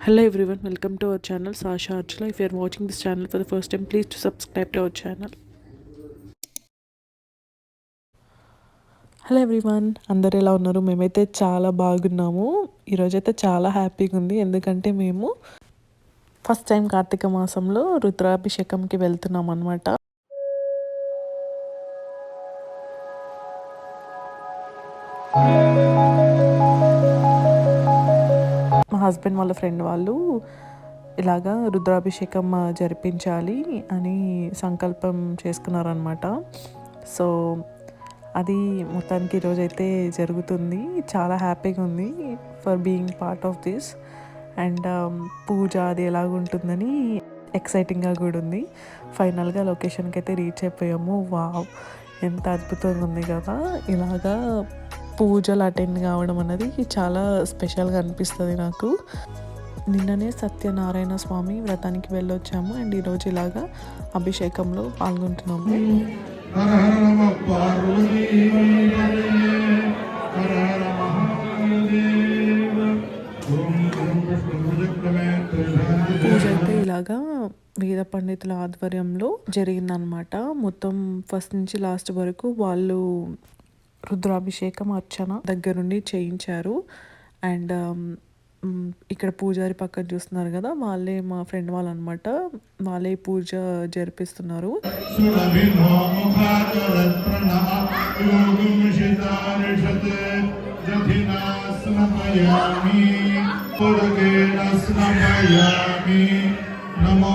Hello everyone, welcome to our channel Sasha Archula. If you are watching this channel for the first time, please to subscribe to our channel. Hello everyone, అందరు ఎలా ఉన్నారు? మేమైతే చాలా బాగున్నాము. ఈరోజైతే చాలా హ్యాపీగా ఉంది, ఎందుకంటే మేము ఫస్ట్ టైం కార్తీక మాసంలో రుద్రాభిషేకంకి వెళ్తున్నాం అనమాట. మా హస్బెండ్ వాళ్ళ ఫ్రెండ్ వాళ్ళు ఇలాగా రుద్రాభిషేకం జరిపించాలి అని సంకల్పం చేసుకున్నారనమాట. సో అది మొత్తానికి ఈరోజైతే జరుగుతుంది. చాలా హ్యాపీగా ఉంది for being part of this. And puja అది ఎలాగుంటుందని ఎక్సైటింగ్గా కూడా ఉంది. ఫైనల్గా లొకేషన్కి అయితే రీచ్ అయిపోయాము. వావ్, ఎంత అద్భుతంగా ఉంది కదా! ఇలాగా పూజలు అటెండ్ కావడం అనేది చాలా స్పెషల్గా అనిపిస్తుంది నాకు. నిన్ననే సత్యనారాయణ స్వామి వ్రతానికి వెళ్ళొచ్చాము అండ్ ఈరోజు ఇలాగా అభిషేకంలో పాల్గొంటున్నాము. పూజ అయితే ఇలాగా వేద పండితుల ఆధ్వర్యంలో జరిగిందనమాట. మొత్తం ఫస్ట్ నుంచి లాస్ట్ వరకు వాళ్ళు రుద్రాభిషేకం అర్చన దగ్గరుండి చేయించారు. అండ్ ఇక్కడ పూజారి పక్కన చూస్తున్నారు కదా, వాళ్ళే మా ఫ్రెండ్ వాళ్ళు అనమాట. వాళ్ళే పూజ జరిపిస్తున్నారు. నమో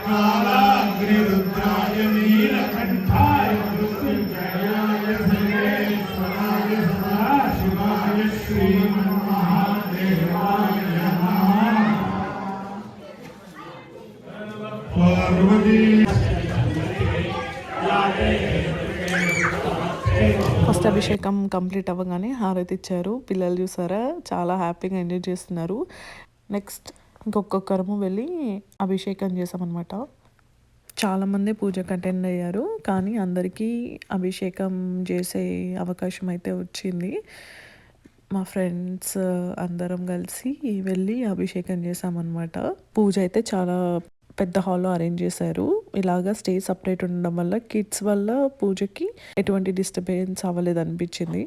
కాలాగ్నిరుద్రాయ నీలకంఠాయ మృత్యుంజయాయ సర్వేశ్వరాయ సదాశివాయ శ్రీమన్మహాదేవాయ నమః. పార్వతీ ఫస్ట్ అభిషేకం కంప్లీట్ అవ్వగానే హారతి ఇచ్చారు. పిల్లలు చూసారా, చాలా హ్యాపీగా ఎంజాయ్ చేస్తున్నారు. నెక్స్ట్ ఇంకొకరము వెళ్ళి అభిషేకం చేసామన్నమాట. చాలామంది పూజకు అటెండ్ అయ్యారు, కానీ అందరికీ అభిషేకం చేసే అవకాశం అయితే వచ్చింది. మా ఫ్రెండ్స్ అందరం కలిసి వెళ్ళి అభిషేకం చేసామన్నమాట. పూజ అయితే చాలా పెద్ద హాల్లో అరేంజ్ చేశారు. ఇలాగా స్టేజ్ సపరేట్ ఉండడం వల్ల కిడ్స్ వల్ల పూజకి ఎటువంటి డిస్టర్బెన్స్ అవ్వలేదు అనిపించింది.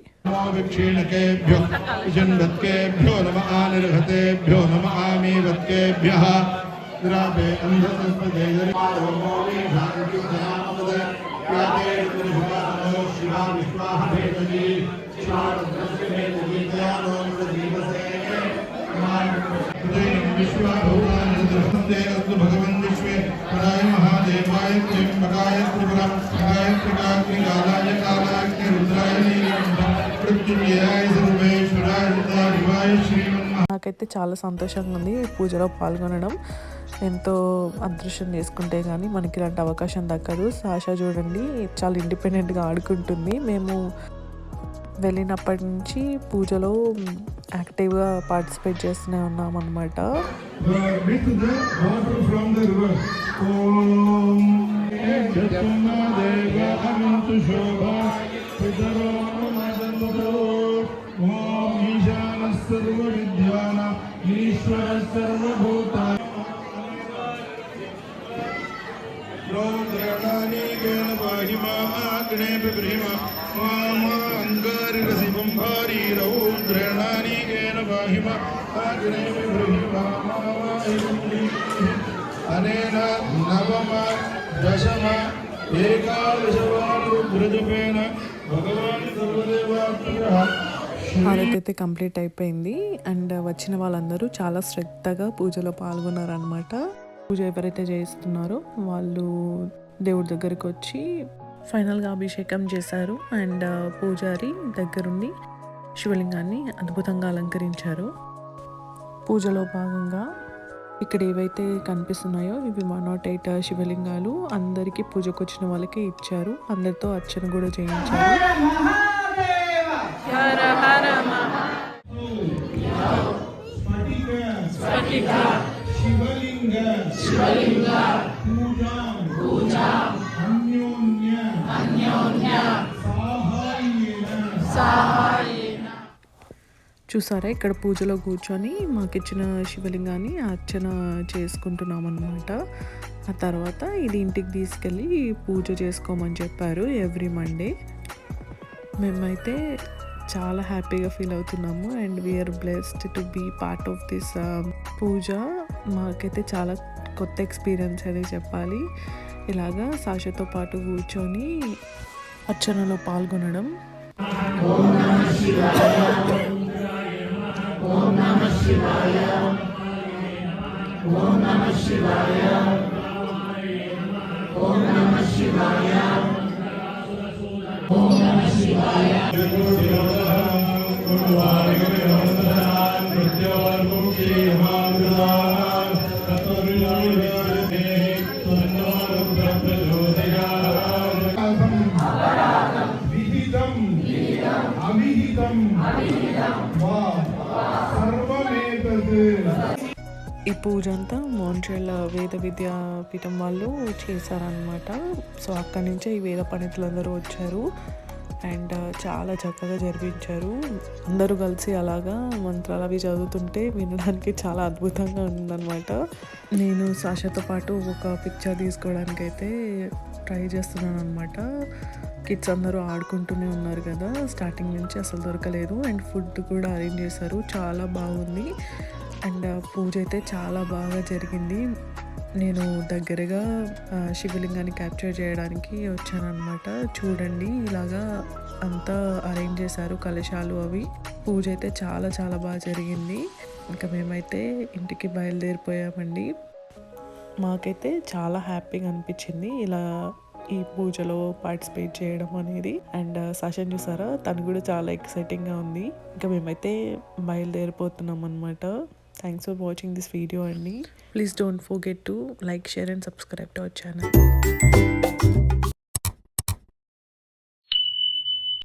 భగవన్ విశ్వే పరాయ మహాదేవాయ త్ర్యంబకాయ త్రిపురాయ త్రికాగ్నికాలాయ కాలాగ్ని రుద్రాయ నీలకంఠ మృత్యుంజయాయ సర్వేశ్వరాయ సదాశివాయ శ్రీమన్మహా. నాకైతే చాలా సంతోషంగా ఉంది పూజలో పాల్గొనడం. ఎంతో అదృష్టం చేసుకుంటే కానీ మనకి ఇలాంటి అవకాశం దక్కదు. సాషా చూడండి, చాలా ఇండిపెండెంట్గా ఆడుకుంటుంది. మేము వెళ్ళినప్పటి నుంచి పూజలో యాక్టివ్గా పార్టిసిపేట్ చేస్తూనే ఉన్నాం అన్నమాట. అనేన నవమ దశమ ఏకాదశవారుద్రజపేన భగవాన్ సర్వదేవాత్మకః. హారతి అయితే కంప్లీట్ అయిపోయింది అండ్ వచ్చిన వాళ్ళందరూ చాలా శ్రద్ధగా పూజలో పాల్గొన్నారనమాట. పూజ ఎవరైతే చేస్తున్నారో వాళ్ళు దేవుడి దగ్గరికి వచ్చి ఫైనల్గా అభిషేకం చేశారు. అండ్ పూజారి దగ్గరుండి శివలింగాన్ని అద్భుతంగా అలంకరించారు. పూజలో భాగంగా ఇక్కడ ఏవైతే కనిపిస్తున్నాయో ఇవి 108 శివలింగాలు అందరికీ పూజకు వచ్చిన వాళ్ళకి ఇచ్చారు. అందరితో అర్చన కూడా చేయించారు. శివలింగ పూజ చూసారా ఇక్కడ పూజలో కూర్చొని మాకిచ్చిన శివలింగాన్ని అర్చన చేసుకుంటున్నాం అనమాట. ఆ తర్వాత ఇది ఇంటికి తీసుకెళ్ళి పూజ చేసుకోమని చెప్పారు ఎవ్రీ మండే. మేమైతే చాలా హ్యాపీగా ఫీల్ అవుతున్నాము and we are blessed to be part of this puja. మాకైతే చాలా కొత్త ఎక్స్పీరియన్స్ అనే చెప్పాలి. ఇలాగా సాషతో పాటు కూర్చొని అర్చనలో పాల్గొనడం. విహితం అవిహితం వా సర్వమేతత్. ఈ పూజ అంతా మోంట్రియల్ వేద విద్యా పీఠం వాళ్ళు చేశారనమాట. సో అక్కడి నుంచే ఈ వేద పండితులందరూ వచ్చారు అండ్ చాలా చక్కగా జరిపించారు. అందరూ కలిసి అలాగా మంత్రాలు అవి చదువుతుంటే వినడానికి చాలా అద్భుతంగా ఉందన్నమాట. నేను సాషాతో పాటు ఒక పిక్చర్ తీసుకోవడానికైతే ట్రై చేస్తున్నాను అనమాట. కిడ్స్ అందరూ ఆడుకుంటూనే ఉన్నారు కదా, స్టార్టింగ్ నుంచి అసలు దొరకలేదు. అండ్ ఫుడ్ కూడా అరేంజ్ చేశారు, చాలా బాగుంది. అండ్ పూజ అయితే చాలా బాగా జరిగింది. నేను దగ్గరగా శివలింగాన్ని క్యాప్చర్ చేయడానికి వచ్చానమాట. చూడండి ఇలాగా అంతా అరేంజ్ చేశారు, కలశాలు అవి. పూజ అయితే చాలా చాలా బాగా జరిగింది. ఇంకా మేమైతే ఇంటికి బయలుదేరిపోయామండి. మాకైతే చాలా హ్యాపీగా అనిపించింది ఇలా ఈ పూజలో పార్టిసిపేట్ చేయడం అనేది. అండ్ సాషన్ చూసారా, తను కూడా చాలా ఎక్సైటింగ్గా ఉంది. ఇంకా మేమైతే బయలుదేరిపోతున్నాం అనమాట. Thanks for watching this video అండి. Please don't forget to like, share and subscribe to our channel.